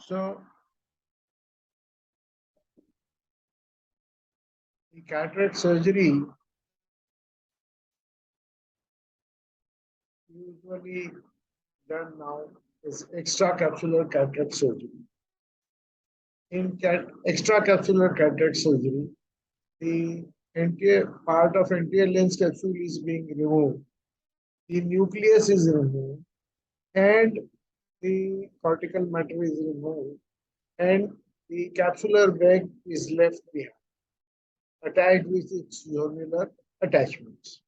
So the cataract surgery usually done now is extracapsular cataract surgery. In extracapsular cataract surgery, the entire part of anterior lens capsule is being removed. The nucleus is removed, and the cortical matter is removed, and the capsular bag is left behind, attached with its zonular attachments.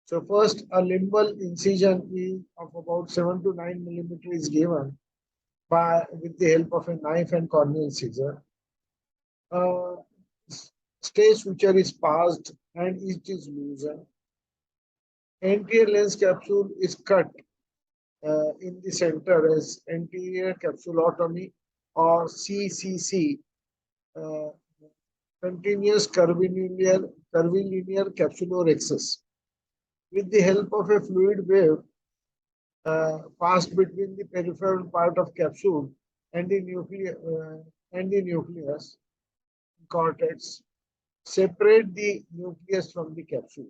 So first, a limbal incision of about 7 to 9 millimeter is given with the help of a knife and corneal scissor. Uh, Stage suture is passed and it is loosened. Anterior lens capsule is cut in the center as anterior capsulotomy or CCC, uh, continuous curvilinear capsulorhexis. With the help of a fluid wave passed between the peripheral part of capsule and the nucleus cortex, separate the nucleus from the capsule.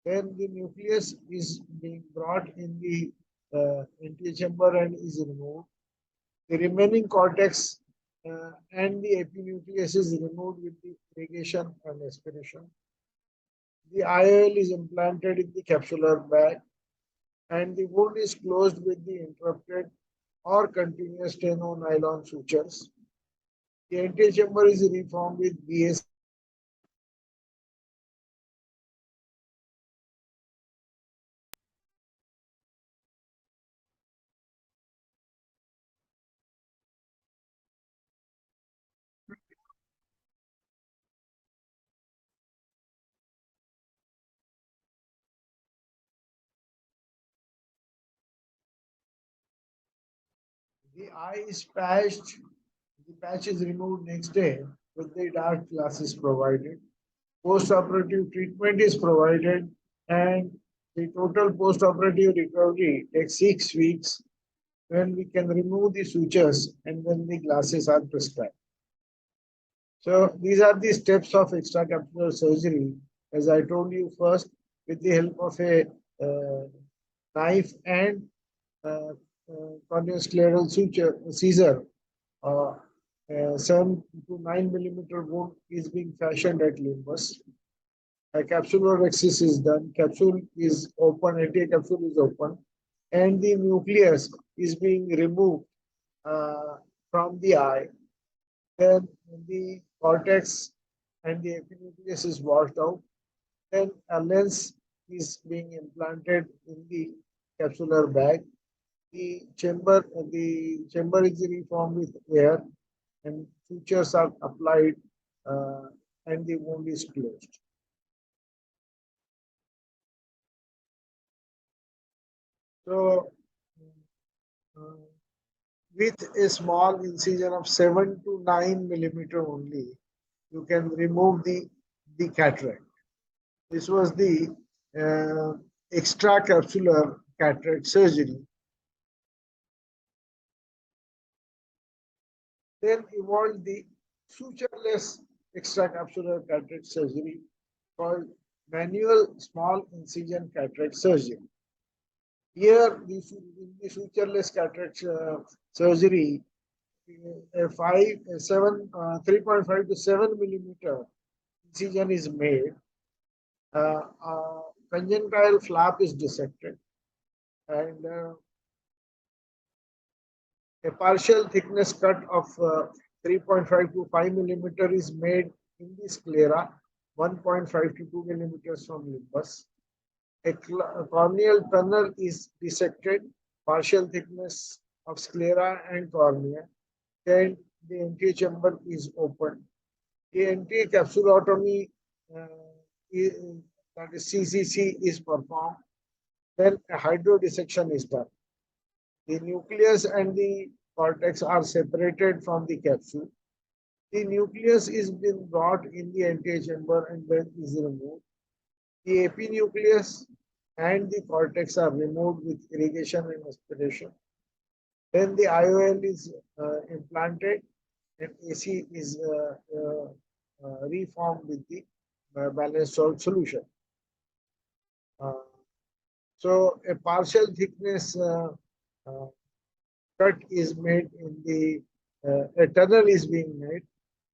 Then the nucleus is being brought in the antechamber and is removed. The remaining cortex and the epinucleus is removed with the irrigation and aspiration. The IOL is implanted in the capsular bag and the wound is closed with the interrupted or continuous steno-nylon sutures. The antechamber is reformed with BS. The eye is patched. The patch is removed next day with the dark glasses provided. Post-operative treatment is provided, and the total post-operative recovery takes 6 weeks when we can remove the sutures and when the glasses are prescribed. So these are the steps of extracapsular surgery. As I told you first, with the help of a knife and uh, corneoscleral suture, scissor, uh, 7 to 9 millimeter wound is being fashioned at limbus. A capsulorhexis is done, capsule is open, anterior capsule is open, and the nucleus is being removed uh, from the eye. Then the cortex and the epinucleus is washed out. Then a lens is being implanted in the capsular bag. The chamber is reformed with air, and sutures are applied, uh, and the wound is closed. So, uh, with a small incision of 7 to 9 millimeter only, you can remove the cataract. This was the extracapsular cataract surgery. Then evolved the sutureless extracapsular cataract surgery called manual small incision cataract surgery. Here, in the sutureless cataract surgery, a 3.5 to 7 millimeter incision is made. Conjunctival flap is dissected, and a partial thickness cut of 3.5 to 5 millimeter is made in the sclera, 1.5 to 2 millimeters from limbus. A corneal tunnel is dissected, partial thickness of sclera and cornea. Then the antechamber is opened. The anticapsulotomy, uh, that is CCC, is performed. Then a hydrodissection is done. The nucleus and the cortex are separated from the capsule. The nucleus is being brought in the antechamber and then is removed. The epinucleus and the cortex are removed with irrigation and aspiration. Then the IOL is implanted and AC is reformed with the balanced salt solution. Uh, so a partial thickness uh, cut is made in the, a tunnel is being made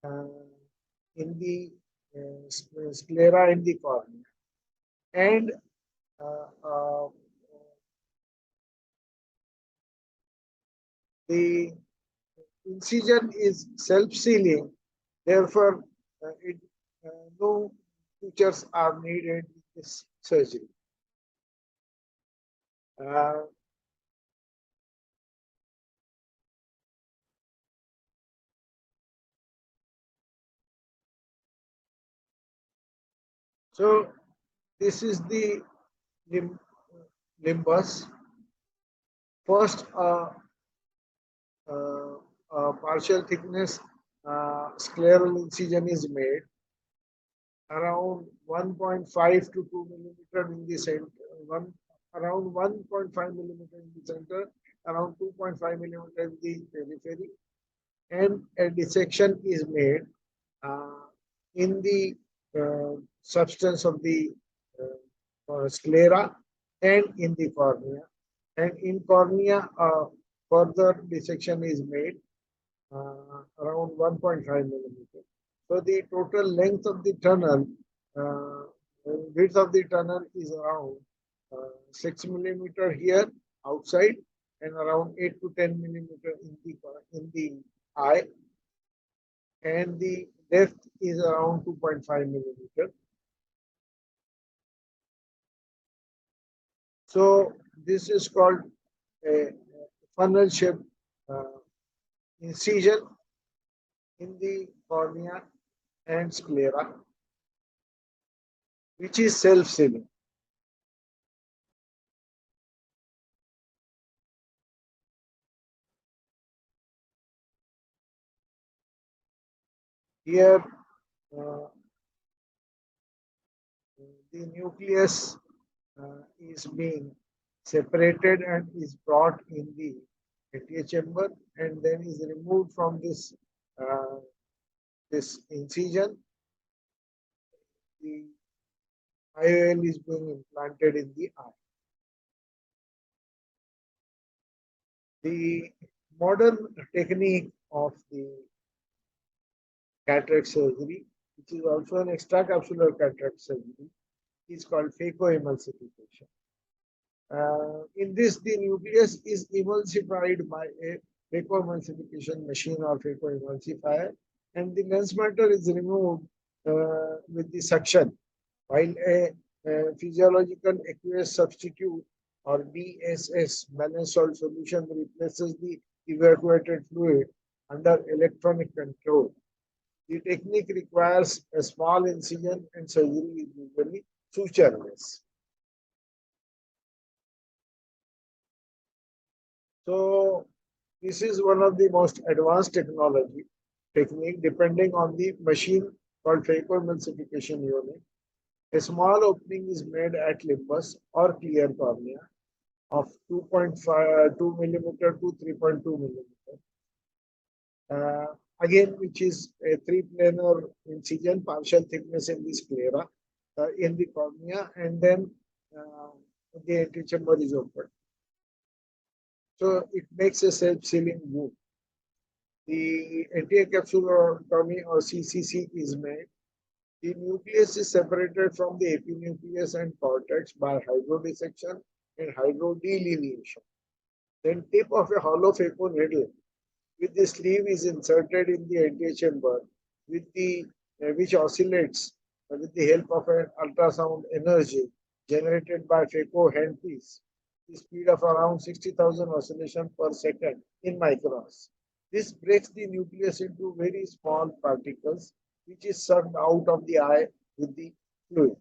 uh, in the sclera in the cornea. And uh, uh, the incision is self-sealing, therefore, no features are needed in this surgery. Uh, so, this is the lim- limbus. First, partial thickness scleral incision is made around 1.5 to 2 millimeter in the center, one, around 1.5 millimeter in the center, around 2.5 millimeter in the periphery, and a dissection is made uh, in the substance of the sclera and in the cornea. And in cornea, further dissection is made around 1.5 millimeter. So the total length of the tunnel, uh, width of the tunnel is around 6 millimeter here outside and around 8 to 10 millimeter in the eye, and the depth is around 2.5 millimeter. So this is called a funnel shaped uh, incision in the cornea and sclera, which is self-sealing. Here, uh, the nucleus is being separated and is brought in the antechamber and then is removed from uh, this incision. The IOL is being implanted in the eye. The modern technique of the cataract surgery, which is also an extracapsular cataract surgery, is called phacoemulsification. In this, the nucleus is emulsified by a phacoemulsification machine or phacoemulsifier, and the lens matter is removed with the suction, while a physiological aqueous substitute or BSS balanced salt solution replaces the evacuated fluid under electronic control. The technique requires a small incision and surgery is usually sutureless. So this is one of the most advanced technology technique depending on the machine called phacoemulsification unit. A small opening is made at limbus or clear cornea of 2.2 millimeter to 3.2 millimeter. Again, which is a three-planar incision, partial thickness in the sclera, in the cornea, and then uh, the antechamber is open. So it makes a self-sealing wound. The anti-capsulotomy or CCC is made. The nucleus is separated from the epinucleus and cortex by hydrodissection and hydrodelineation. Then tip of a hollow phaco needle with the sleeve is inserted in the antechamber with the which oscillates with the help of an ultrasound energy generated by phaco handpiece. The speed of around 60,000 oscillations per second in microns. This breaks the nucleus into very small particles, which is sucked out of the eye with the fluid.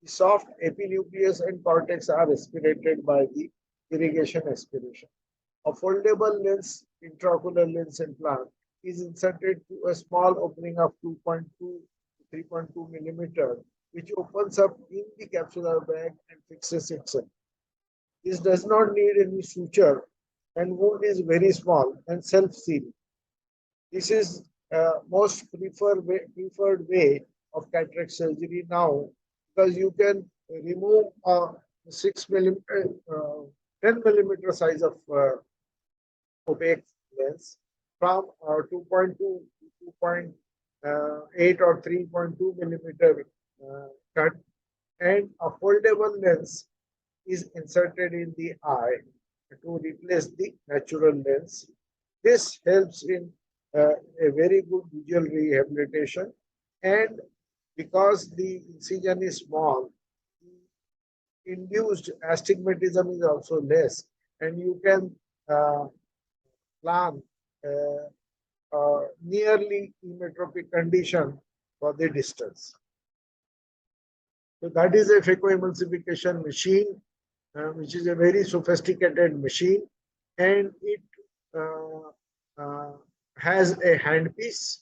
The soft epinucleus and cortex are aspirated by the irrigation aspiration. A foldable lens, intraocular lens implant, is inserted through a small opening of 2.2 to 3.2 millimeter, which opens up in the capsular bag and fixes itself. This does not need any suture and wound is very small and self-sealing. This is most preferred way of cataract surgery now, because you can remove a 6 millimeter, 10 millimeter size of opaque lens from 2.2 to 2.8 or 3.2 millimeter cut, and a foldable lens is inserted in the eye to replace the natural lens. This helps in a very good visual rehabilitation, and because the incision is small, induced astigmatism is also less, and you can uh, plan nearly emmetropic condition for the distance. So that is a phacoemulsification machine, which is a very sophisticated machine, and it uh, uh, has a handpiece.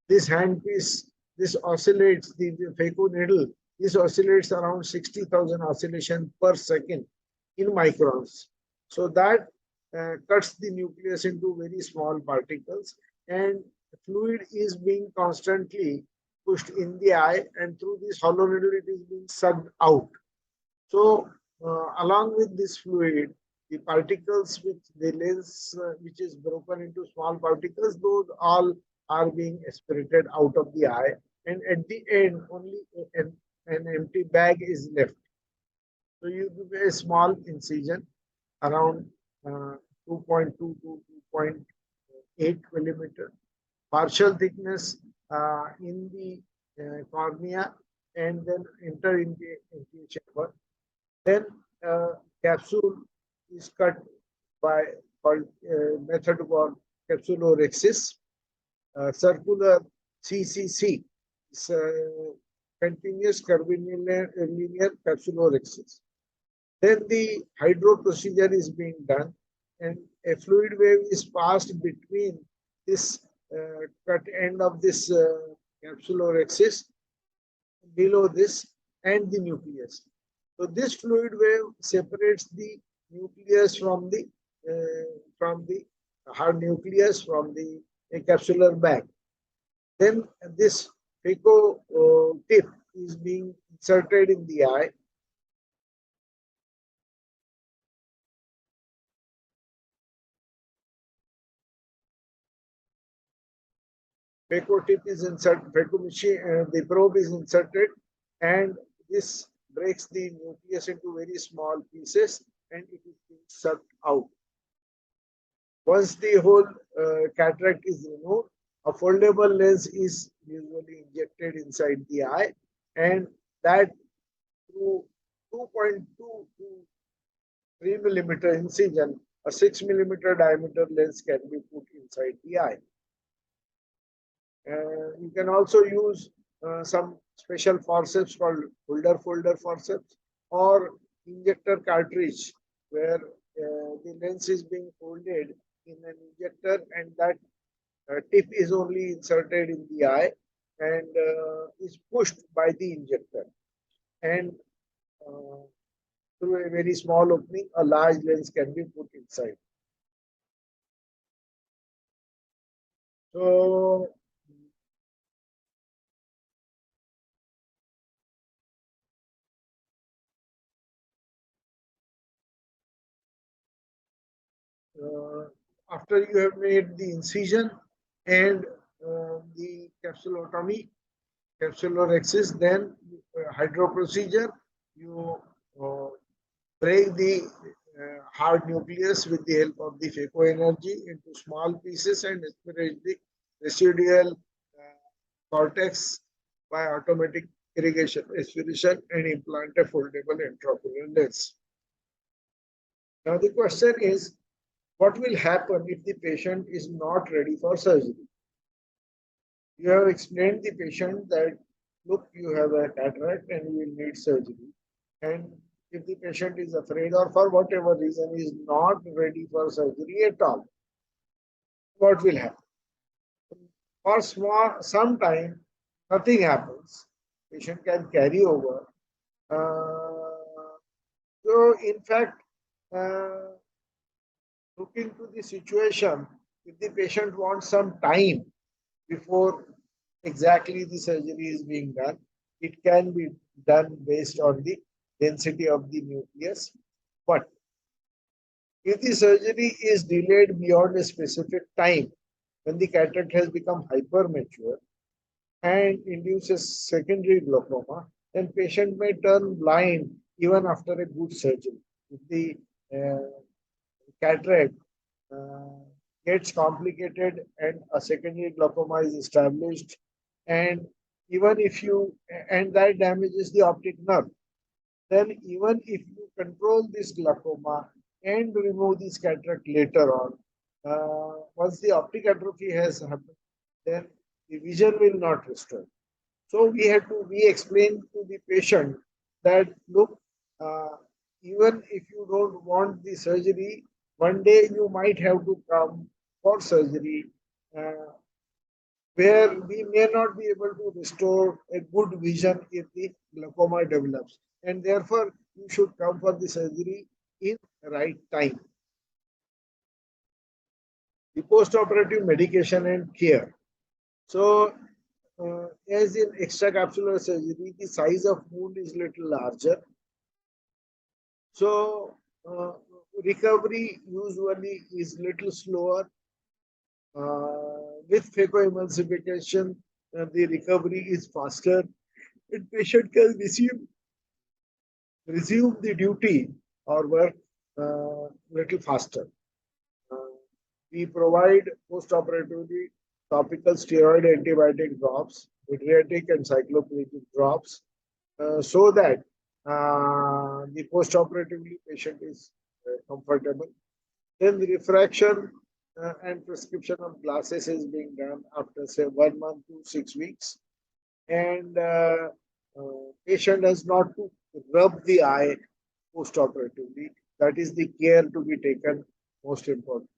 This handpiece, this oscillates the phaco needle. This oscillates around 60,000 oscillations per second in microns. So that cuts the nucleus into very small particles, and fluid is being constantly pushed in the eye, and through this hollow needle it is being sucked out. So along with this fluid, the particles which the lens which is broken into small particles, those all are being aspirated out of the eye, and at the end only an empty bag is left. So you do a small incision around 2.2 to 2.8 millimeter, partial thickness in the cornea, and then enter in the anterior chamber. Then capsule is cut by called method called capsulorhexis. Circular CCC is continuous curvilinear linear capsulorhexis. Then the hydro procedure is being done, and a fluid wave is passed between this cut end of this capsulorhexis below this and the nucleus. So this fluid wave separates the nucleus from the hard nucleus from the capsular bag. Then this phaco tip is being inserted in the eye. Phaco tip is inserted. The probe is inserted, and this breaks the nucleus into very small pieces, and it is being sucked out. Once the whole cataract is removed, a foldable lens is usually injected inside the eye, and that through 2.2 to 3 millimeter incision, a 6 millimeter diameter lens can be put inside the eye. You can also use some special forceps called folder forceps, or injector cartridge, where the lens is being folded in an injector, and that tip is only inserted in the eye and is pushed by the injector, and uh, through a very small opening a large lens can be put inside. So uh, after you have made the incision and the capsulotomy, capsulorhexis, then hydro procedure, you uh, break the hard nucleus with the help of the phaco energy into small pieces and aspirate the residual cortex by automatic irrigation aspiration and implant a foldable intraocular lens. Now the question is, what will happen if the patient is not ready for surgery? You have explained the patient that, look, you have a cataract and you will need surgery. And if the patient is afraid or for whatever reason is not ready for surgery at all, what will happen? For some time, nothing happens. Patient can carry over. So, in fact, uh, into the situation, if the patient wants some time before exactly the surgery is being done, it can be done based on the density of the nucleus. But if the surgery is delayed beyond a specific time, when the cataract has become hypermature and induces secondary glaucoma, then patient may turn blind even after a good surgery. If the cataract uh, gets complicated and a secondary glaucoma is established, and even if you and that damages the optic nerve, then even if you control this glaucoma and remove this cataract later on, once the optic atrophy has happened, then the vision will not restore. So we explain to the patient that look, uh, even if you don't want the surgery, one day you might have to come for surgery, uh, where we may not be able to restore a good vision if the glaucoma develops, and therefore you should come for the surgery in right time. The post-operative medication and care. So, as in extracapsular surgery, the size of wound is little larger. So, recovery usually is little slower. With phacoemulsification, the recovery is faster, and patient can resume the duty or work little faster. Uh, we provide post-operatively topical steroid antibiotic drops, pediatric and cycloplegic drops, so that the post-operatively patient is comfortable. Then the refraction and prescription of glasses is being done after say 1 month to 6 weeks, and patient has not to rub the eye post-operatively. That is the care to be taken most important.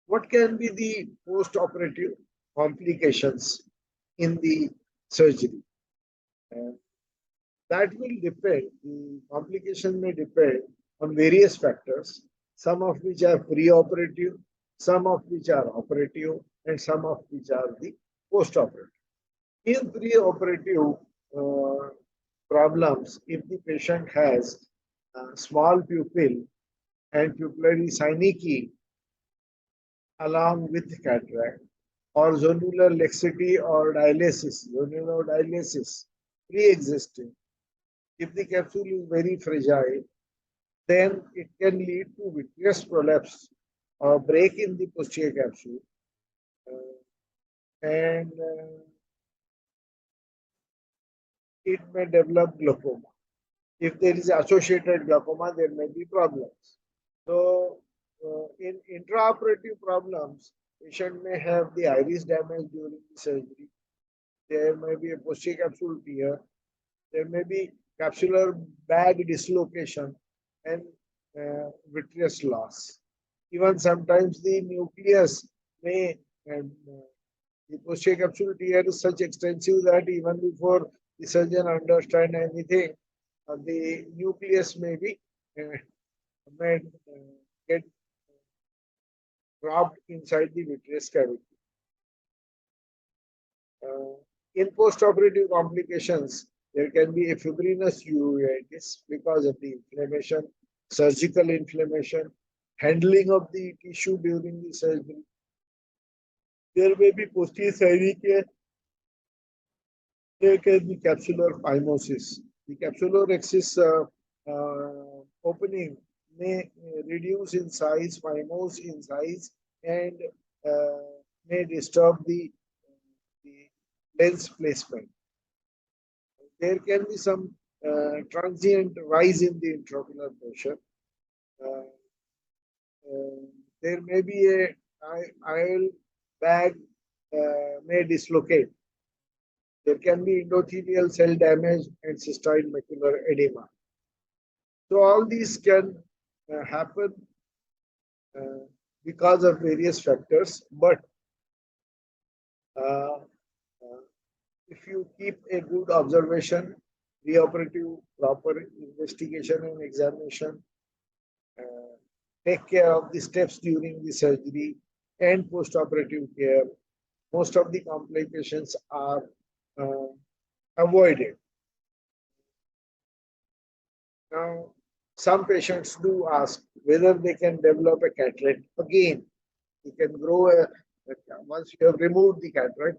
What can be the post-operative complications in the surgery? Uh, that will depend, the complication may depend on various factors, some of which are pre-operative, some of which are operative, and some of which are the post-operative. In pre-operative uh, problems, if the patient has small pupil and pupillary synecdoche along with cataract, or zonular laxity or dialysis, zonulodialysis pre-existing. If the capsule is very fragile, then it can lead to vitreous prolapse or break in the posterior capsule, and it may develop glaucoma. If there is associated glaucoma, there may be problems. So, in intraoperative problems, patient may have the iris damage during the surgery. There may be a posterior capsule tear. There may be capsular bag dislocation and vitreous loss. Even sometimes the nucleus may, the posterior capsule tear is such extensive that even before the surgeon understand anything, the nucleus uh, may get dropped inside the vitreous cavity. Uh, in post-operative complications, there can be a fibrinous uveitis because of the inflammation, surgical inflammation, handling of the tissue during the surgery. There may be posterior synechial, there can be capsular phimosis. The capsular axis opening may reduce in size, phimose in size, and uh, may disturb the lens placement. There can be some transient rise in the intraocular pressure. Uh, there may be a IL bag may dislocate. There can be endothelial cell damage and cystoid macular edema. So all these can happen uh, because of various factors, but uh, uh, if you keep a good observation, preoperative proper investigation and examination, take care of the steps during the surgery and post-operative care. Most of the complications are uh, avoided. Now, some patients do ask whether they can develop a cataract again. You can grow once you have removed the cataract,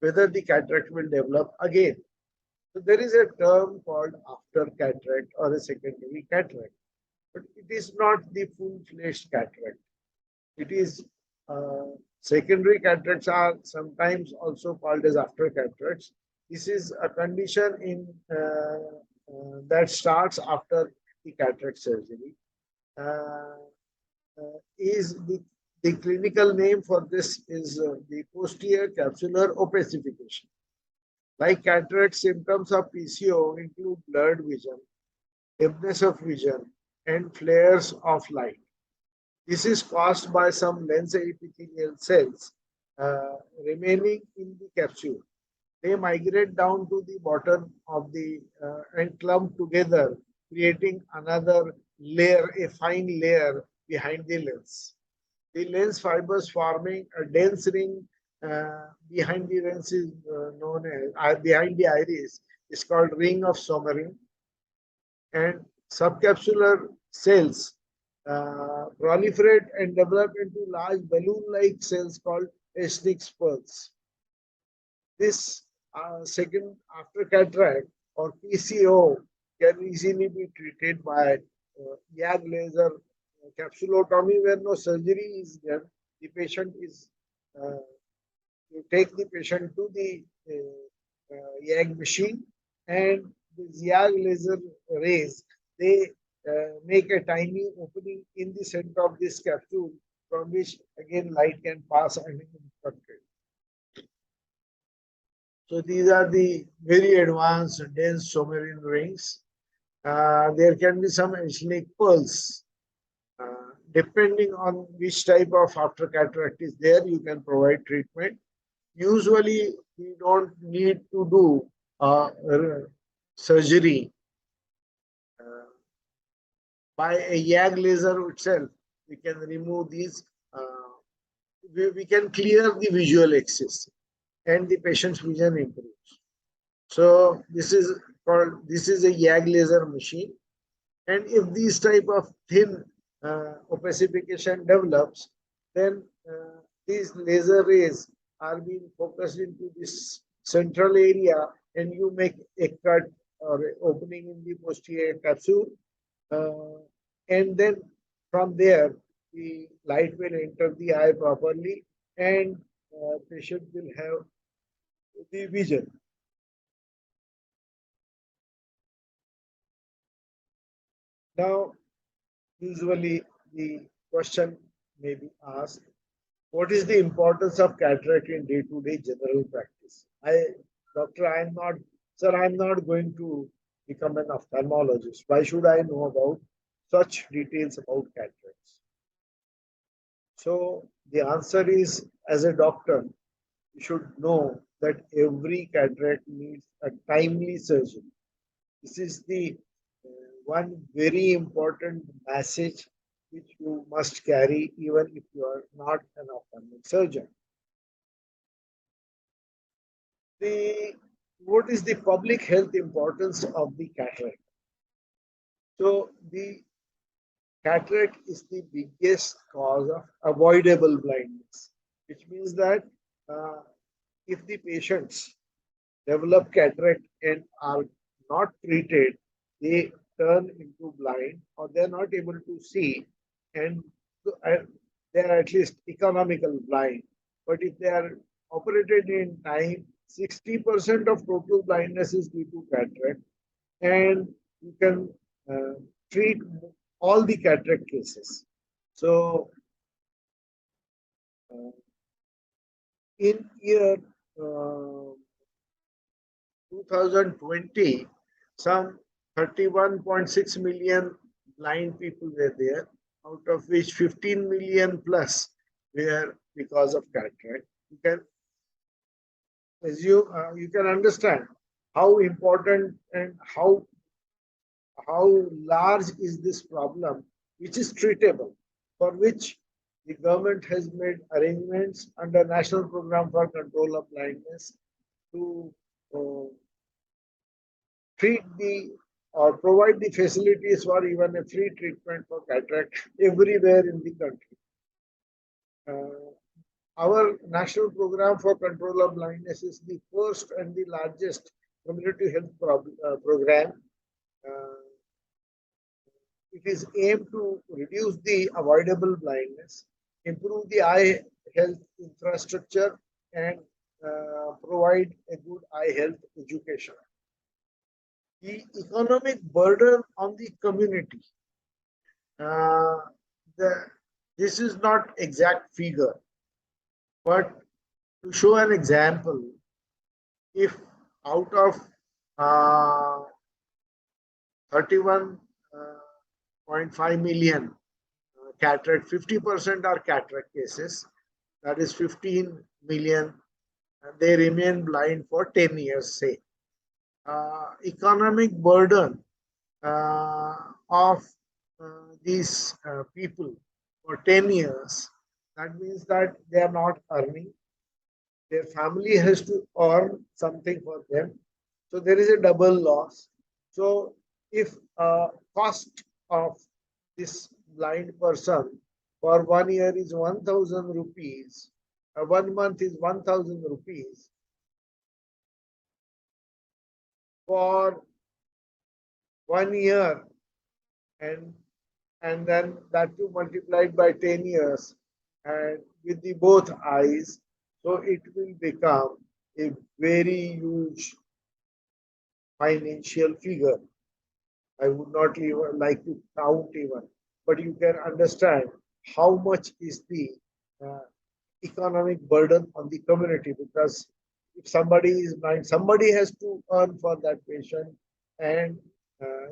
whether the cataract will develop again. So there is a term called after cataract or a secondary cataract, but it is not the full-fledged cataract. It is secondary cataracts are sometimes also called as after cataracts. This is a condition in that starts after the cataract surgery. Uh, is the clinical name for this is the posterior capsular opacification. Like cataract, symptoms of PCO include blurred vision, dimness of vision, and flares of light. This is caused by some lens epithelial cells remaining in the capsule. They migrate down to the bottom of the and clump together, creating another layer, a fine layer behind the lens. The lens fibers forming a dense ring behind the lens is known as behind the iris is called ring of Somarin, and subcapsular cells proliferate and develop into large balloon-like cells called Escherich's pearls. This second after cataract or PCO can easily be treated by YAG laser capsulotomy where no surgery is done. The patient is you take the patient to the YAG machine and the YAG laser rays they make a tiny opening in the center of this capsule from which again light can pass and infect it. So these are the very advanced dense somarin rings. There can be some ethnic pearls. Depending on which type of after cataract is there, you can provide treatment. Usually, we don't need to do surgery uh, by a YAG laser itself. We can remove these. We can clear the visual excess, and the patient's vision improves. So this is a YAG laser machine, and if these type of thin opacification develops, then these laser rays are being focused into this central area, and you make a cut or a opening in the posterior capsule, uh, and then from there the light will enter the eye properly, and patient will have the vision. Now, usually the question may be asked, what is the importance of cataract in day-to-day general practice? Doctor, sir, I'm not going to become an ophthalmologist. Why should I know about such details about cataracts? So the answer is, as a doctor, you should know that every cataract needs a timely surgery. This is the one very important message which you must carry even if you are not an ophthalmic surgeon. The what is the public health importance of the cataract? So the cataract is the biggest cause of avoidable blindness, which means that uh, if the patients develop cataract and are not treated, they turn into blind or they're not able to see, and they're at least economical blind. But if they are operated in time, 60% of total blindness is due to cataract, and you can uh, treat all the cataract cases. So, uh, in year uh, 2020, some 31.6 million blind people were there, out of which 15 million plus were because of cataract. You can assume, you can understand how important and how large is this problem, which is treatable. for which the government has made arrangements under National Program for Control of Blindness to uh, treat the or provide the facilities for even a free treatment for cataract everywhere in the country. Uh, our National Program for Control of Blindness is the first and the largest community health program. Uh, it is aimed to reduce the avoidable blindness, improve the eye health infrastructure, and provide a good eye health education. The economic burden on the community. Uh, the, this is not exact figure, but to show an example, if out of 31.5 million cataract, 50% are cataract cases, that is 15 million, and they remain blind for 10 years, say. Economic burden of these people for 10 years, that means that they are not earning. Their family has to earn something for them. So there is a double loss. So if cost of this blind person for 1 year is 1,000 rupees, 1 month is 1,000 rupees, for 1 year, and then that too multiplied by 10 years and with the both eyes, so it will become a very huge financial figure. I would not even like to count even, but you can understand how much is the uh, economic burden on the community, because if somebody is blind, somebody has to earn for that patient and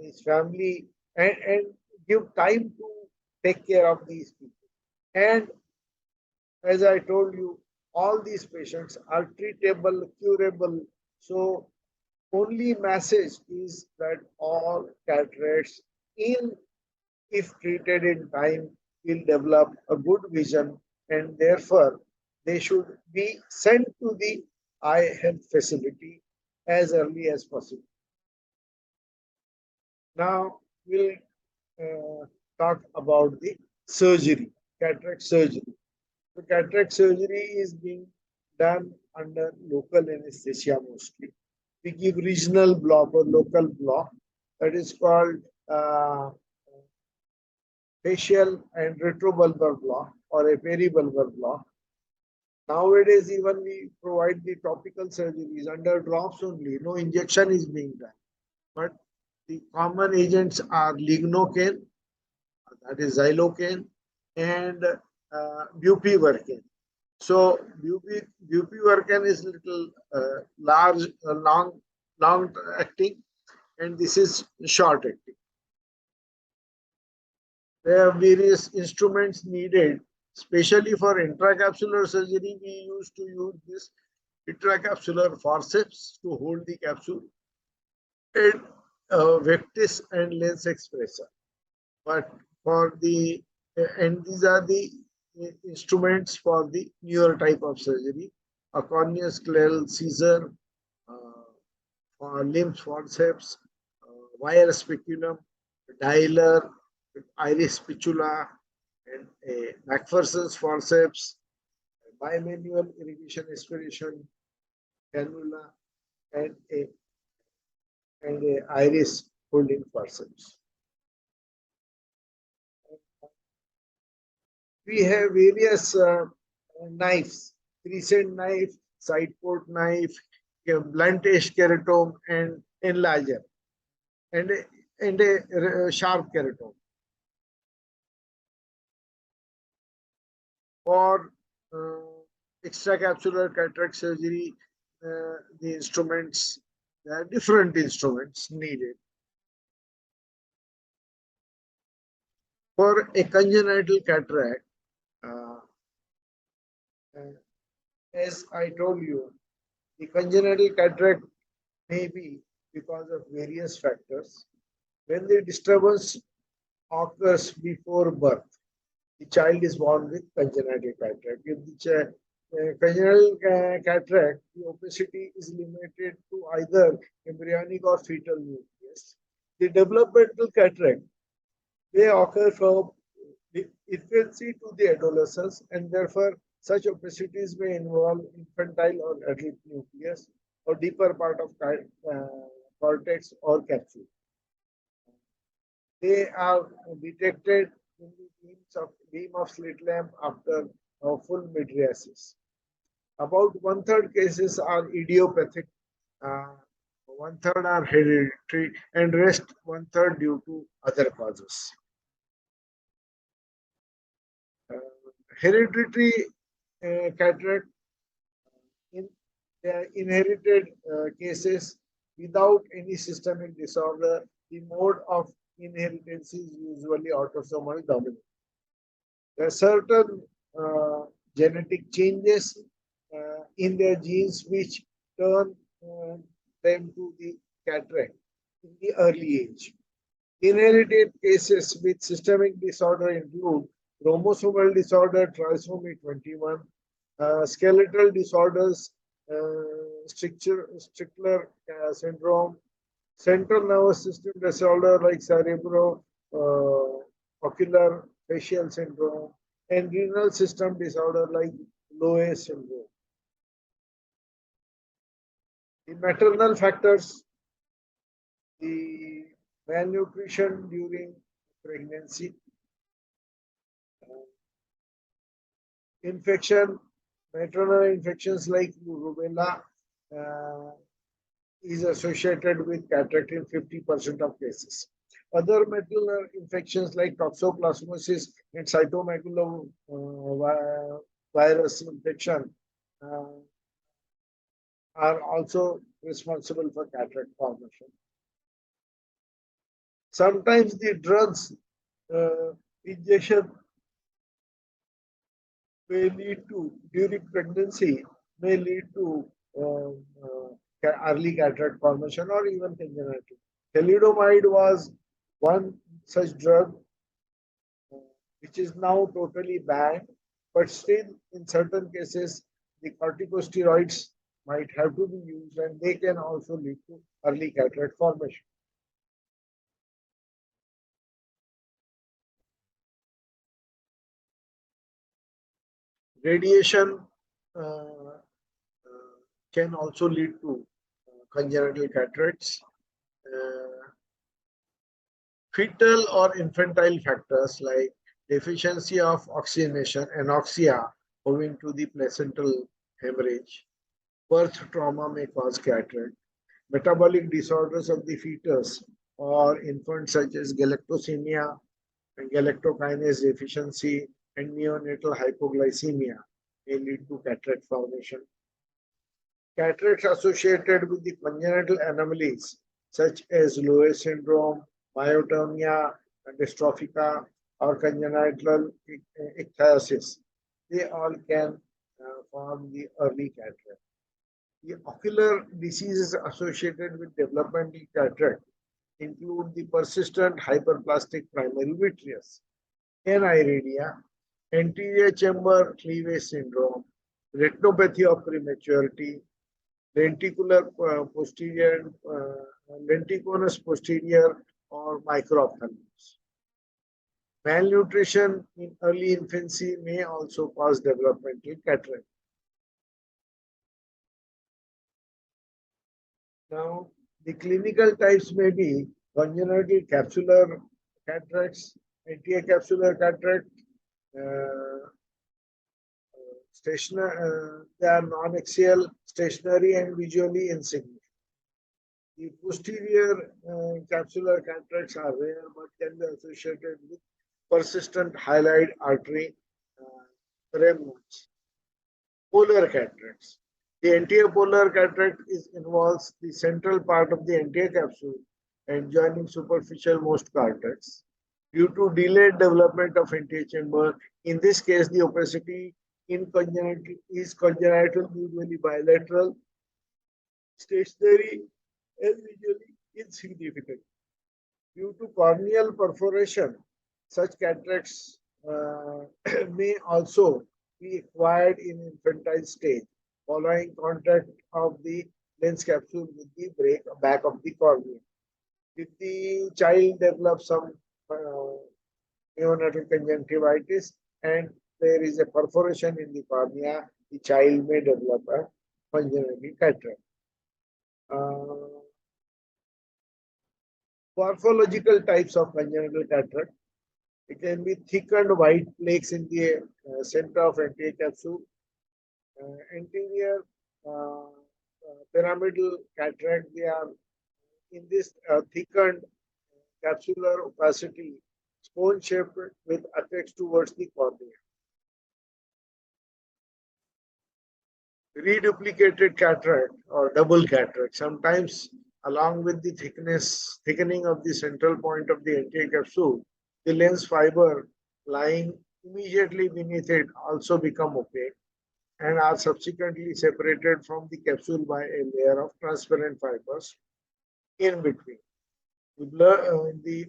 his family, and give time to take care of these people. And as I told you, all these patients are treatable, curable. So only message is that all cataracts, in if treated in time, will develop a good vision, and therefore they should be sent to the eye health facility as early as possible. Now we'll talk about the surgery, cataract surgery. The cataract surgery is being done under local anesthesia mostly. We give regional block or local block, that is called uh, facial and retrobulbar block or a peribulbar block. Nowadays, even we provide the topical surgeries under drops only. No injection is being done. But the common agents are lignocaine, that is xylocaine, and bupivacaine. So bupivacaine is little large, long acting, and this is short acting. There are various instruments needed, especially for intracapsular surgery. We used to use this intracapsular forceps to hold the capsule, and vectis and lens expressor. But for the and these are the instruments for the newer type of surgery: a corneoscleral scissor, for limbs forceps, wire speculum, dialer, iris spatula, and a Macpherson's forceps, bimanual irrigation aspiration cannula, and a iris holding forceps. We have various knives: crescent knife, side port knife, blunt edge keratome, and enlarger, and a sharp keratome. For extracapsular cataract surgery, the instruments, there are different instruments needed. For a congenital cataract, uh, as I told you, the congenital cataract may be because of various factors. When the disturbance occurs before birth, the child is born with congenital cataract. If the congenital cataract, the opacity is limited to either embryonic or fetal nucleus. The developmental cataract may occur from the infancy to the adolescence, and therefore such opacities may involve infantile or adult nucleus or deeper part of cortex or capsule. They are detected in the beam of slit lamp after full mydriasis. About one-third cases are idiopathic, uh, one-third are hereditary, and rest one-third due to other causes. Uh, Hereditary cataract in inherited cases without any systemic disorder, the mode of inheritance is usually autosomal dominant. There are certain genetic changes in their genes which turn them to the cataract in the early age. Inherited cases with systemic disorder include chromosomal disorder, trisomy 21, skeletal disorders, Strickler syndrome, central nervous system disorder like cerebro ocular facial syndrome, and renal system disorder like Lowe syndrome. The maternal factors, the malnutrition during pregnancy, infection, maternal infections like rubella uh, is associated with cataract in 50% of cases. Other maternal infections like toxoplasmosis and cytomegalovirus infection uh, are also responsible for cataract formation. Sometimes the drugs injection may lead to, during pregnancy, may lead to early cataract formation or even congenital. Thalidomide was one such drug which is now totally banned, but still in certain cases the corticosteroids might have to be used and they can also lead to early cataract formation. Radiation uh, can also lead to congenital cataracts. Uh, Fetal or infantile factors like deficiency of oxygenation, anoxia owing to the placental hemorrhage, birth trauma may cause cataract, metabolic disorders of the fetus or infant such as galactosemia and galactokinase deficiency and neonatal hypoglycemia may lead to cataract formation. Cataracts associated with the congenital anomalies such as Lowe syndrome, myotonia dystrophica, or congenital ichthyosis, they all can form the early cataract. The ocular diseases associated with developmental cataract include the persistent hyperplastic primary vitreous, aniridia, anterior chamber cleavage syndrome, retinopathy of prematurity, lenticular posterior, lenticonus posterior, or microphthalmos. Malnutrition in early infancy may also cause developmental cataract. Now, the clinical types may be congenital capsular cataracts, anti-capsular cataract, uh, they are non-axial, stationary, and visually insignificant. The posterior capsular cataracts are rare but can be associated with persistent hyaloid artery remnants. Polar cataracts. The anterior polar cataract involves the central part of the anterior capsule and joining superficial most cortex. Due to delayed development of anterior chamber, in this case, the opacity in congenital is congenital, usually bilateral, stationary, and visually insignificant. Due to corneal perforation, such cataracts may also be acquired in infantile stage following contact of the lens capsule with the back of the cornea. If the child develops some uh, neonatal conjunctivitis and there is a perforation in the cornea, the child may develop a congenital cataract. Uh, Morphological types of congenital cataract. It can be thickened white plaques in the center of anterior capsule, anterior pyramidal cataract. They are in this thickened capsular opacity, cone shaped with apex towards the cornea. Reduplicated cataract or double cataract, sometimes along with the thickening of the central point of the anterior capsule, the lens fiber lying immediately beneath it also become opaque and are subsequently separated from the capsule by a layer of transparent fibers in between. The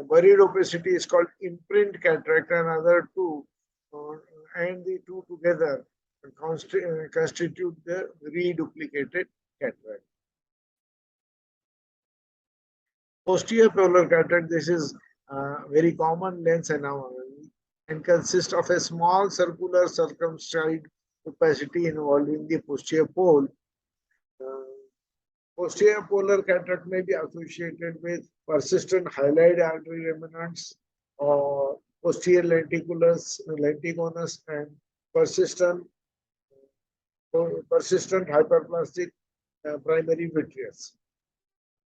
buried opacity is called imprint cataract, and other two, uh, and the two together constitute the reduplicated cataract. Posterior polar cataract, this is very common lens anomaly and consists of a small circular circumscribed opacity involving the posterior pole. Uh, Posterior polar cataract may be associated with persistent hyaloid artery remnants or posterior lenticonus and persistent persistent hyperplastic primary vitreous.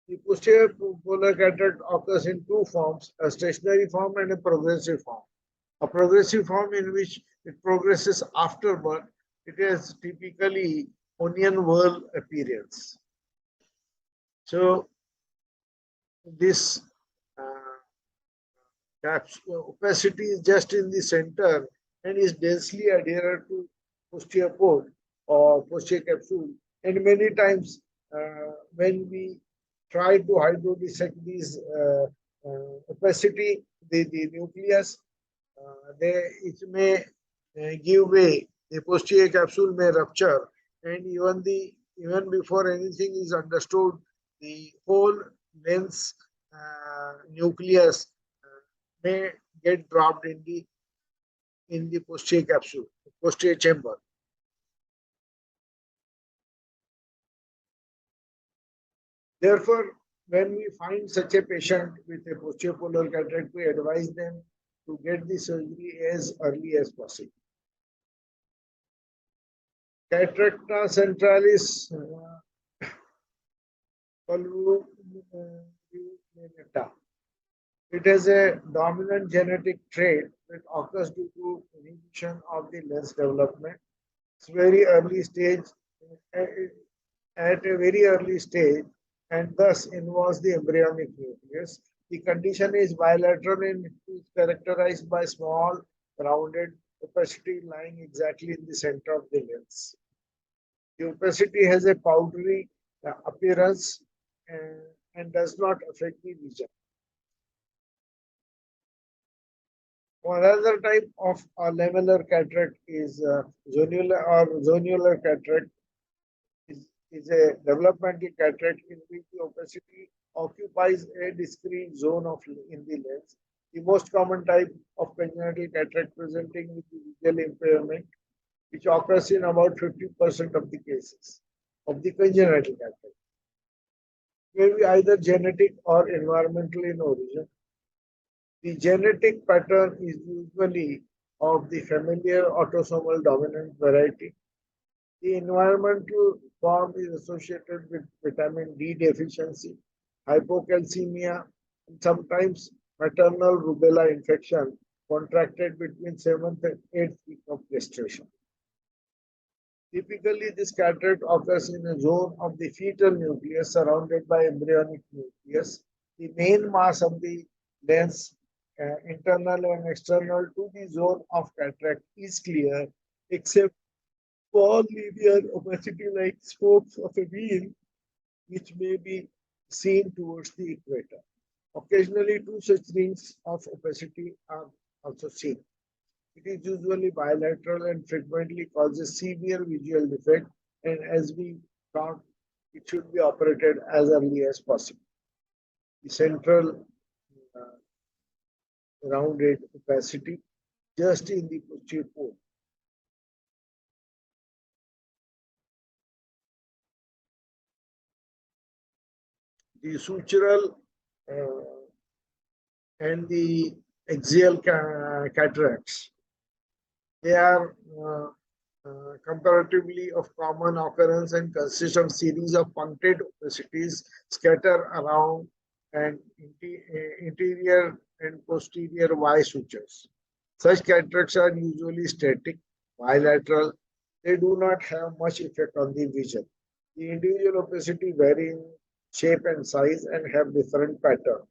The posterior polar cataract occurs in two forms, a stationary form and a progressive form. A progressive form in which it progresses after birth, it has typically onion whirl appearance. So this uh, opacity is just in the center and is densely adherent to posterior pole or posterior capsule. And many times when we try to hydrodissect these opacity, the nucleus, it may give way. The posterior capsule may rupture, and even before anything is understood, the whole lens nucleus may get dropped in the posterior capsule, posterior chamber. Therefore, when we find such a patient with a posterior polar cataract, we advise them to get the surgery as early as possible. Cataracta centralis fulminata. It has a dominant genetic trait that occurs due to inhibition of the lens development. It's very early stage, uh, at a very early stage, and thus involves the embryonic nucleus. The condition is bilateral and is characterized by small, rounded opacity lying exactly in the center of the lens. The opacity has a powdery appearance and does not affect the vision. One other type of lamellar cataract is zonular cataract is a developmental cataract in which the opacity occupies a discrete zone in the lens. The most common type of congenital cataract presenting with visual impairment, which occurs in about 50% of the cases of the congenital cataract, may be either genetic or environmental in origin. The genetic pattern is usually of the familiar autosomal dominant variety. The environmental form is associated with vitamin D deficiency, hypocalcemia, and sometimes maternal rubella infection contracted between 7th and 8th week of gestation. Typically, this cataract occurs in a zone of the fetal nucleus surrounded by embryonic nucleus. The main mass of the lens, internal and external to the zone of cataract, is clear, except for linear opacity like spokes of a wheel, which may be seen towards the equator. Occasionally, two such rings of opacity are also seen. It is usually bilateral and frequently causes severe visual defect. And as we talked, it should be operated as early as possible. The central uh, rounded opacity just in the posterior pole. The sutural uh, and the axial cataracts, they are comparatively of common occurrence and consist of series of punctate opacities scattered around and interior and posterior Y sutures. Such cataracts are usually static, bilateral. They do not have much effect on the vision. The individual opacity vary in shape and size and have different pattern.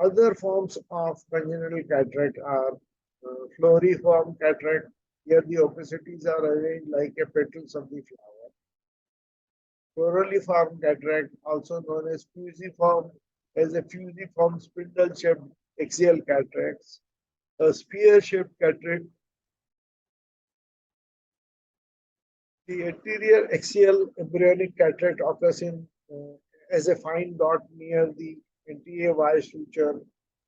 Other forms of congenital cataract are floriform cataract. Here the opacities are arranged like a petals of the flower. Floraliform cataract, also known as fusiform, as a fusiform spindle-shaped axial cataracts. A spear-shaped cataract, the anterior axial embryonic cataract occurs in as a fine dot near the anterior Y suture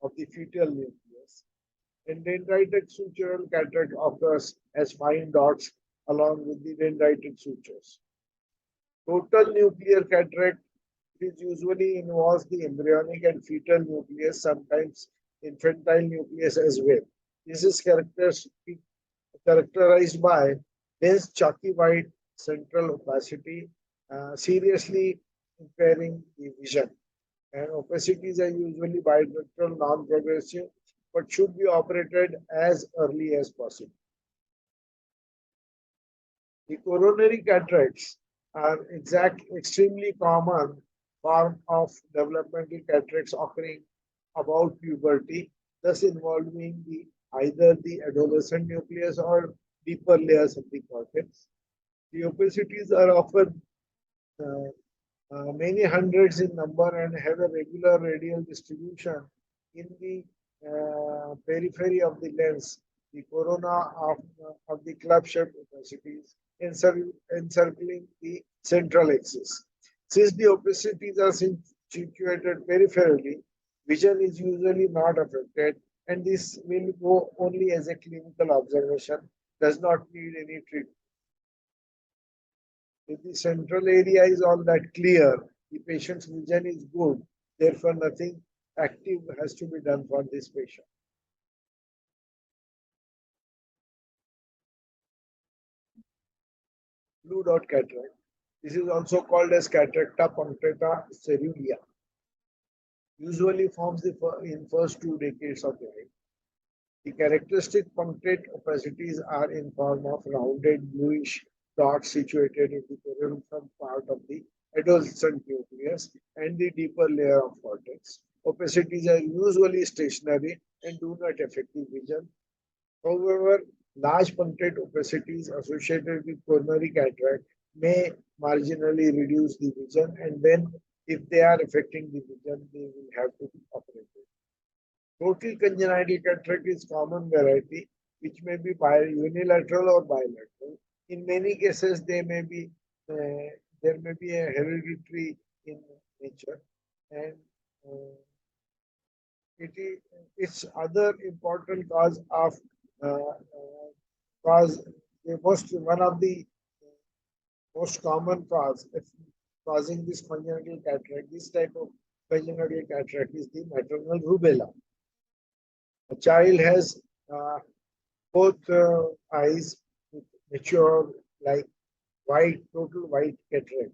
of the fetal nucleus. And dendritic sutural cataract occurs as fine dots along with the dendritic sutures. Total nuclear cataract is usually involves the embryonic and fetal nucleus, sometimes infantile nucleus as well. This is characterized by dense chalky white central opacity, seriously impairing the vision. And opacities are usually bilateral, non-progressive, but should be operated as early as possible. The coronary cataracts are extremely common form of developmental cataracts occurring about puberty, thus involving either the adolescent nucleus or deeper layers of the cortex. The opacities are often uh, many hundreds in number and have a regular radial distribution in the periphery of the lens, the corona of the club-shaped opacities encircling the central axis. Since the opacities are situated peripherally, vision is usually not affected, and this will go only as a clinical observation, does not need any treatment. If the central area is all that clear, the patient's vision is good, therefore nothing active has to be done for this patient. Blue dot cataract. This is also called as cataracta punctata cerulea. Usually forms in first 2 decades of life. The characteristic punctate opacities are in form of rounded bluish dots situated in the peripheral part of the adolescent nucleus and the deeper layer of cortex. Opacities are usually stationary and do not affect the vision. However, large punctate opacities associated with coronary cataract may marginally reduce the vision, and then if they are affecting the vision, they will have to be operated. Total congenital cataract is common variety, which may be unilateral or bilateral. In many cases, there may be a hereditary in nature, and uh, it is its other important cause of cause the most one of the most common cause if causing this congenital cataract. This type of congenital cataract is the maternal rubella. A child has both eyes mature like total white cataract,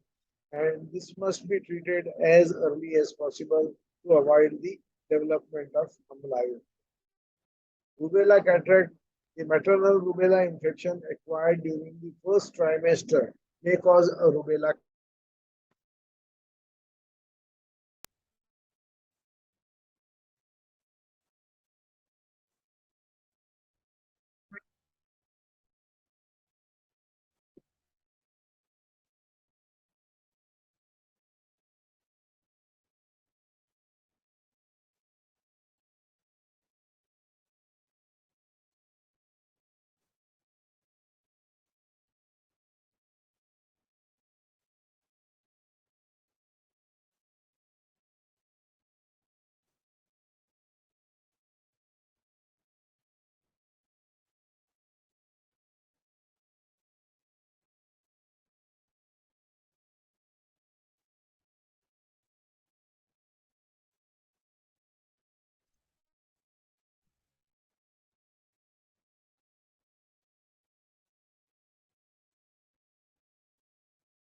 and this must be treated as early as possible to avoid the development of amyloid. Rubella cataract, the maternal rubella infection acquired during the first trimester may cause a rubella.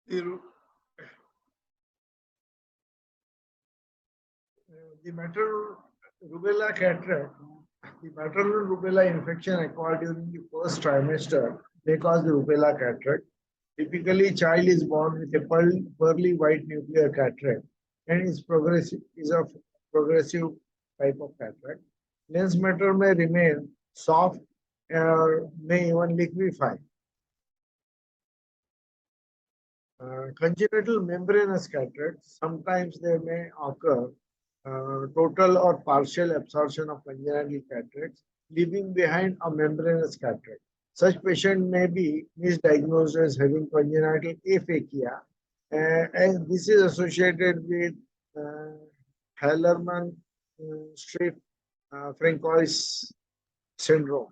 The, ru- the maternal rubella cataract, the maternal rubella infection acquired during the first trimester may cause the rubella cataract. Typically, child is born with a pearly white nuclear cataract and is of progressive type of cataract. Lens matter may remain soft or may even liquefy. Congenital membranous cataracts, sometimes they may occur total or partial absorption of congenital cataracts, leaving behind a membranous cataract. Such patient may be misdiagnosed as having congenital aphakia, and this is associated with uh, Hallerman Streiff Francois syndrome.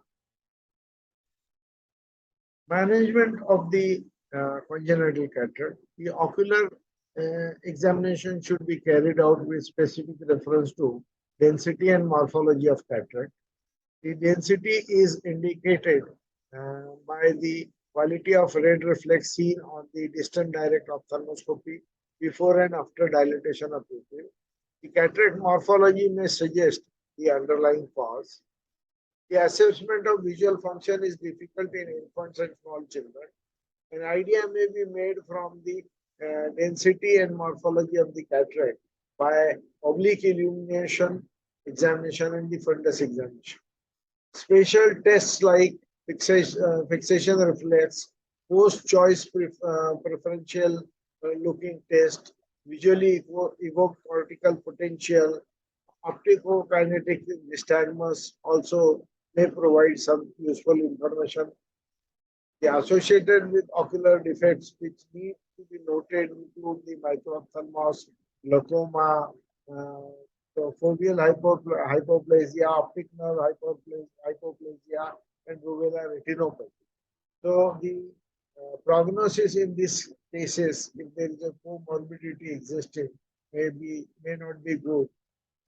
Management of the congenital cataract. The ocular examination should be carried out with specific reference to density and morphology of cataract. The density is indicated by the quality of red reflex seen on the distant direct ophthalmoscopy before and after dilatation of pupil. The cataract morphology may suggest the underlying cause. The assessment of visual function is difficult in infants and small children. An idea may be made from the density and morphology of the cataract by oblique illumination examination and the fundus examination. Spatial tests like fixation reflex, post-choice preferential looking test, visually evoke cortical potential, opticokinetic nystagmus also may provide some useful information. The associated with ocular defects which need to be noted include the microphthalmos, glaucoma, uh, foveal hypoplasia, optic nerve hypoplasia, and rubella retinopathy. So the prognosis in these cases, if there is a comorbidity existing, may not be good.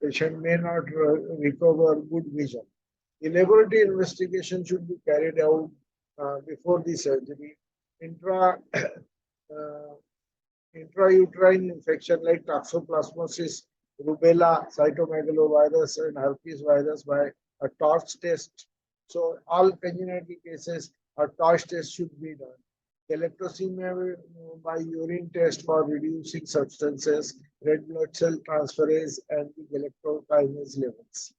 Patient may not recover good vision. The laboratory investigation should be carried out before the surgery. Uh, Intrauterine infection like toxoplasmosis, rubella, cytomegalovirus, and herpes virus by a torch test. So all congenital cases, a torch test should be done. Galactosemia by urine test for reducing substances, red blood cell transferase, and the galactokinase levels.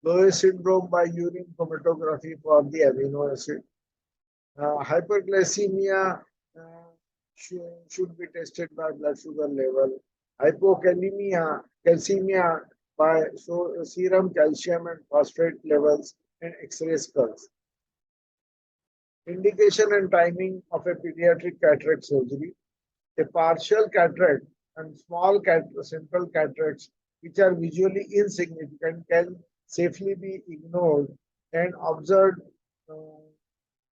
Lowe syndrome by urine chromatography for the amino acid. Hyperglycemia should be tested by blood sugar level. Calcemia by serum calcium and phosphate levels and X-ray skulls. Indication and timing of a pediatric cataract surgery. A partial cataract and small central cataracts, which are visually insignificant, can safely be ignored and observed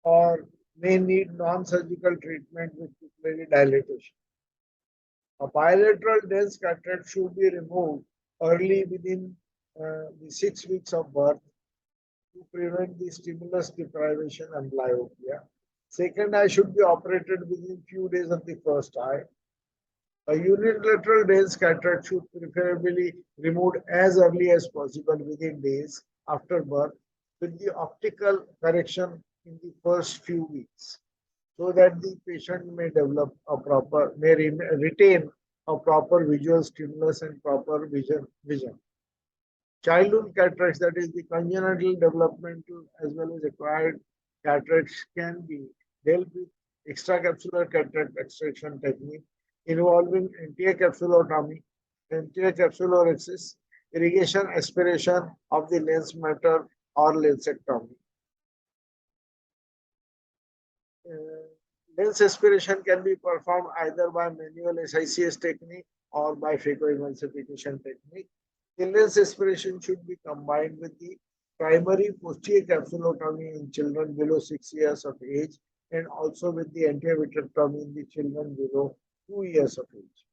or may need non-surgical treatment with pupillary dilatation. A bilateral dense cataract should be removed early within the 6 weeks of birth to prevent the stimulus deprivation and myopia. Second eye should be operated within few days of the first eye. A unilateral dense cataract should preferably removed as early as possible within days after birth with the optical correction in the first few weeks so that the patient may develop a proper, retain a proper visual stimulus and proper vision. Childhood cataracts, that is the congenital, developmental as well as acquired cataracts, can be dealt with extracapsular cataract extraction technique involving antiacapsulotomy, antiacapsulorhexis, irrigation aspiration of the lens matter or lensectomy. Lens aspiration can be performed either by manual SICS technique or by phacoemulsification technique. The lens aspiration should be combined with the primary posterior capsulotomy in children below 6 years of age and also with the anti-vitrectomy in the children below 2 years of age.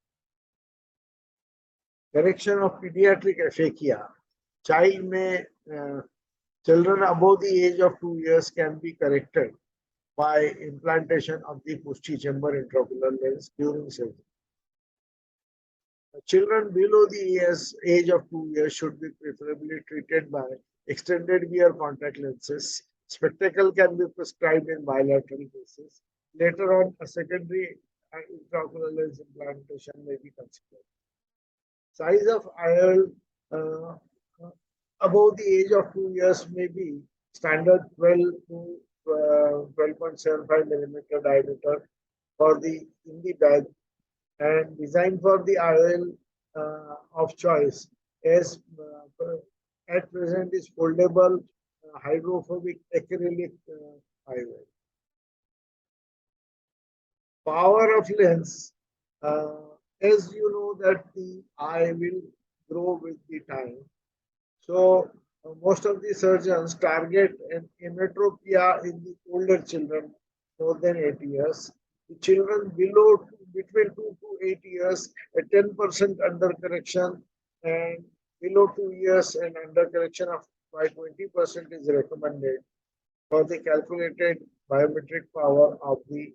Correction of pediatric aphakia. Children above the age of 2 years can be corrected by implantation of the Pushti chamber intraocular lens during surgery. Children below the age of 2 years should be preferably treated by extended wear contact lenses. Spectacle can be prescribed in bilateral cases. Later on, a secondary intraocular lens implantation may be considered. Size of IOL above the age of 2 years may be standard 12 to 12.75 millimeter diameter for the in the bag and designed for the IOL of choice as at present is foldable hydrophobic acrylic IOL. Power of lens, uh, as you know that the eye will grow with the time. So most of the surgeons target an emmetropia in the older children more than 8 years. The children below between 2 to 8 years, a 10% undercorrection, and below 2 years, an undercorrection of by 20% is recommended for the calculated biometric power of the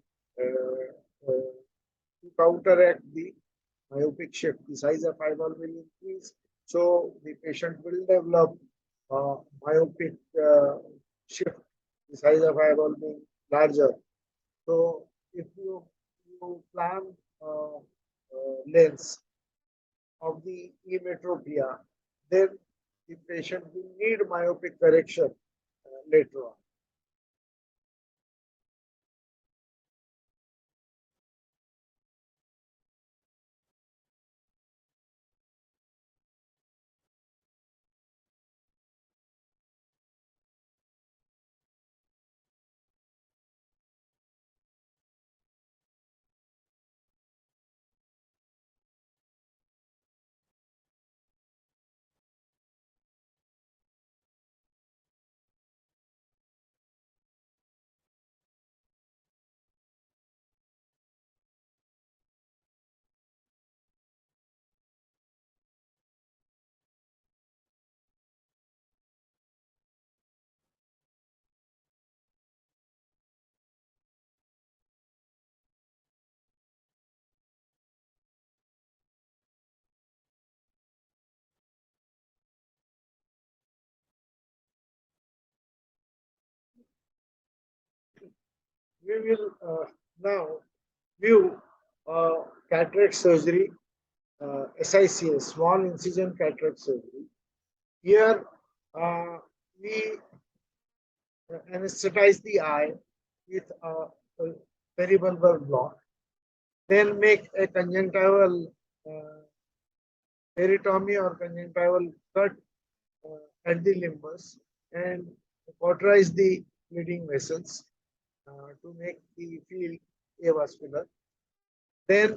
to counteract the myopic shift. The size of eyeball will increase, so the patient will develop myopic shift. The size of eyeball being larger. So if you plan lens of the emmetropia, then the patient will need myopic correction later on. We will now view cataract surgery, SICS, small incision cataract surgery. Here, we anesthetize the eye with a peribulbar block, then make a conjunctival peritomy or conjunctival cut at the limbus and cauterize the bleeding vessels to make the field avascular. Then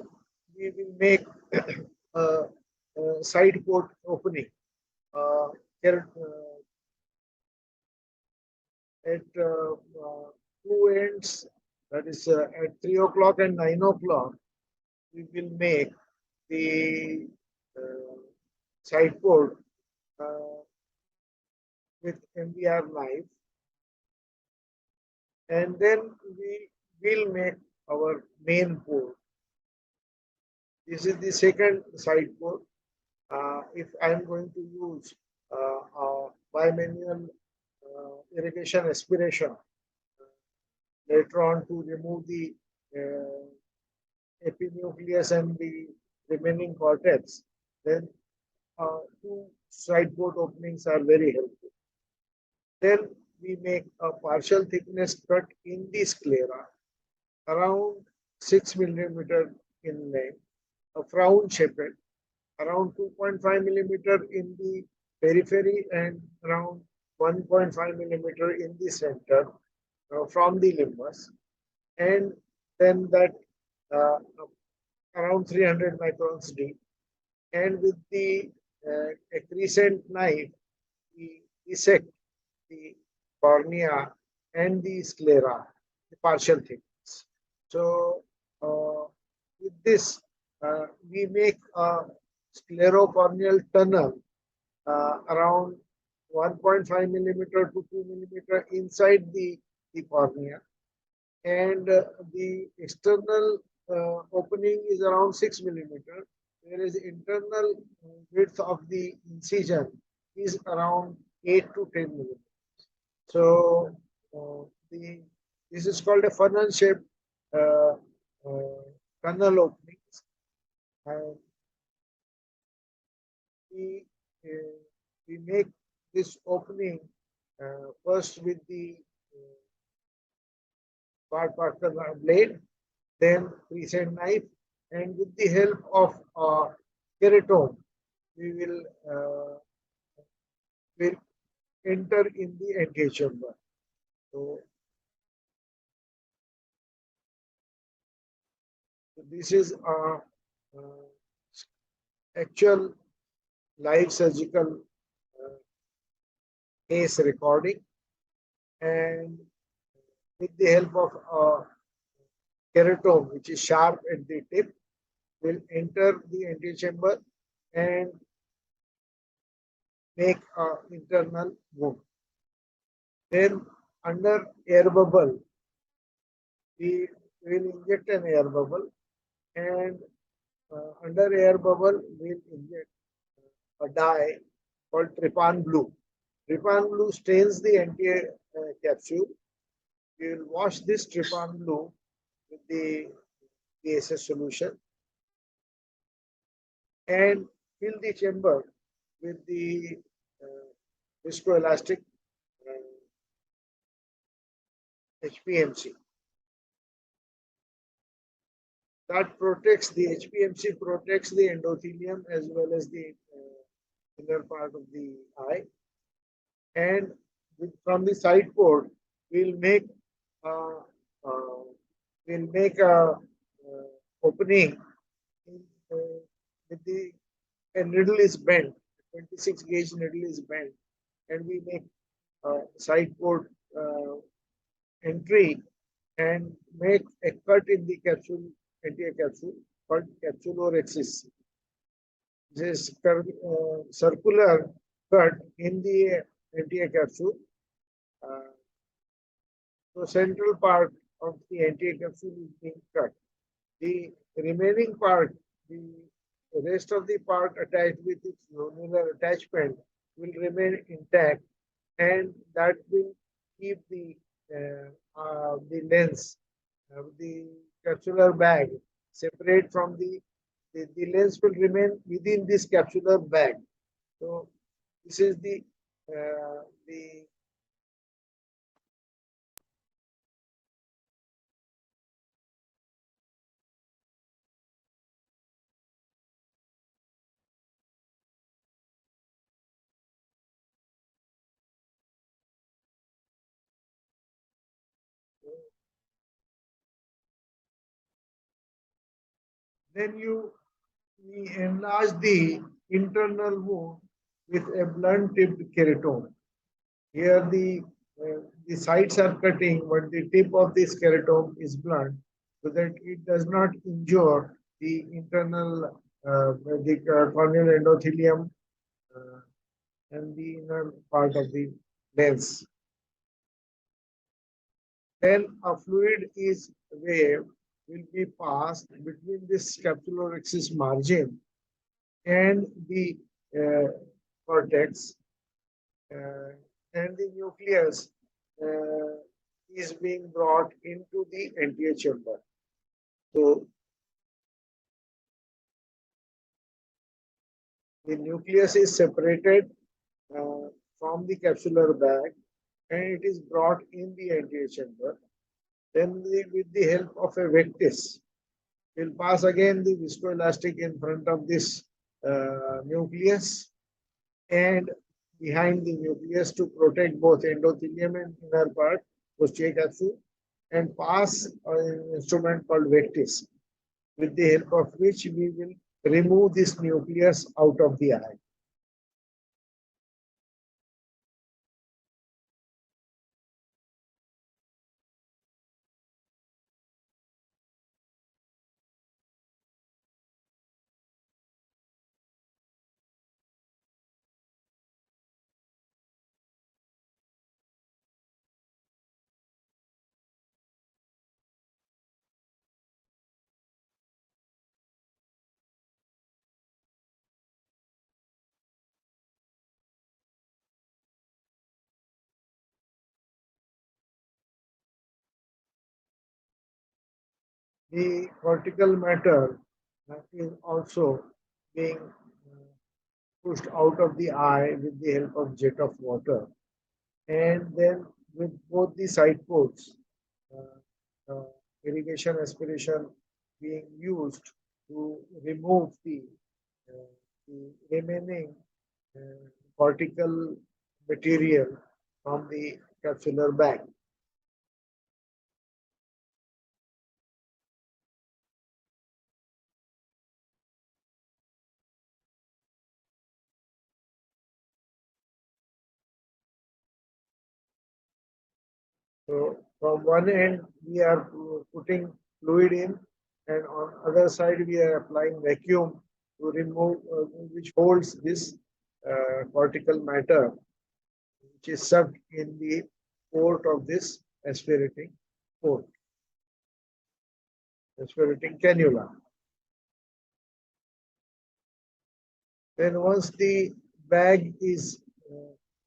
we will make a side port opening here, at two ends, that is at 3 o'clock and 9 o'clock, we will make the side port uh, with MBR knife, and then we will make our main port. This is the second side port. If I am going to use bimanual irrigation aspiration later on to remove the epinucleus and the remaining cortex, then two side port openings are very helpful. Then we make a partial thickness cut in the sclera around 6 millimeter in length, a frown shaped around 2.5 millimeter in the periphery and around 1.5 millimeter in the center from the limbus, and then that uh, around 300 microns deep, and with the a crescent knife we dissect the cornea and the sclera, the partial thickness. So with this we make a sclerocorneal tunnel around 1.5 millimeter to 2 millimeter inside the cornea, and the external opening is around 6 millimeter, whereas internal width of the incision is around 8 to 10 millimeter. So the this is called a funnel shaped uh, uh, tunnel openings, and we uh, we make this opening first with the bar Parker blade, then preset knife, and with the help of keratome, we will enter in the anterior chamber. So, this is uh, actual live surgical case recording, and with the help of keratome, which is sharp at the tip, will enter the anterior chamber and make an internal wound. Then under air bubble, we will inject an air bubble, and under air bubble we'll inject a dye called trypan blue. Trypan blue stains the anterior capsule. We will wash this trypan blue with the PSS solution and fill the chamber with the uh, viscoelastic HPMC. That protects the HPMC protects the endothelium as well as the inner part of the eye. And from the side port, we'll make uh, uh, a opening in, with the a needle is bent, 26 gauge needle is bent, and we make side port entry and make a cut in the capsule, anterior capsule, called capsulorhexis. This circular cut in the anterior capsule. Uh, so central part of the anterior capsule is being cut. The remaining part, the rest of the part attached with its nodular attachment will remain intact, and that will keep the lens, the capsular bag separate from the lens will remain within this capsular bag. So this is the then we enlarge the internal wound with a blunt tipped keratome. Here the sides are cutting, but the tip of this keratome is blunt, so that it does not injure the internal corneal endothelium uh, and the inner part of the lens. Then a fluid is wave will be passed between this capsulorhexis margin and the uh, cortex, uh, and the nucleus uh, is being brought into the anterior chamber. So the nucleus is separated uh, from the capsular bag and it is brought in the anterior chamber. Then with the help of a vectis, we'll pass again the viscoelastic in front of this nucleus and behind the nucleus to protect both endothelium and inner part, posterior capsule, and pass an instrument called vectis, with the help of which we will remove this nucleus out of the eye. The cortical matter is also being pushed out of the eye with the help of jet of water, and then with both the side ports, uh, irrigation aspiration being used to remove uh, the remaining cortical material from the capsular bag. So from one end we are putting fluid in, and on other side we are applying vacuum to remove which holds this cortical matter, which is sucked in the port of this aspirating port, aspirating cannula. Then once the bag is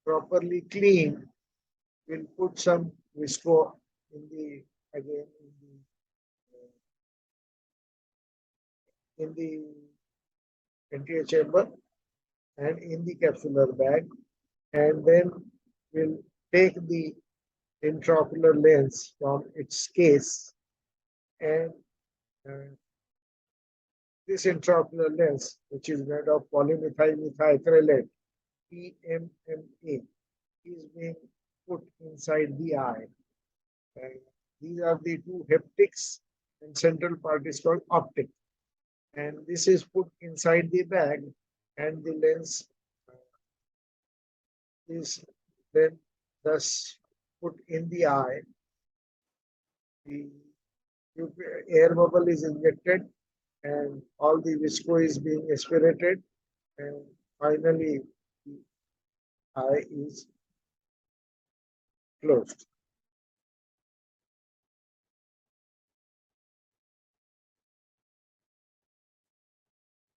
properly cleaned, we'll put some visco in the again in the anterior chamber and in the capsular bag, and then we'll take the intraocular lens from its case, and uh, this intraocular lens, which is made of polymethyl methacrylate (PMMA), is being put inside the eye. And these are the two haptics, and central part is called optic. And this is put inside the bag, and the lens is then thus put in the eye. The air bubble is injected, and all the visco is being aspirated, and finally the eye is closed.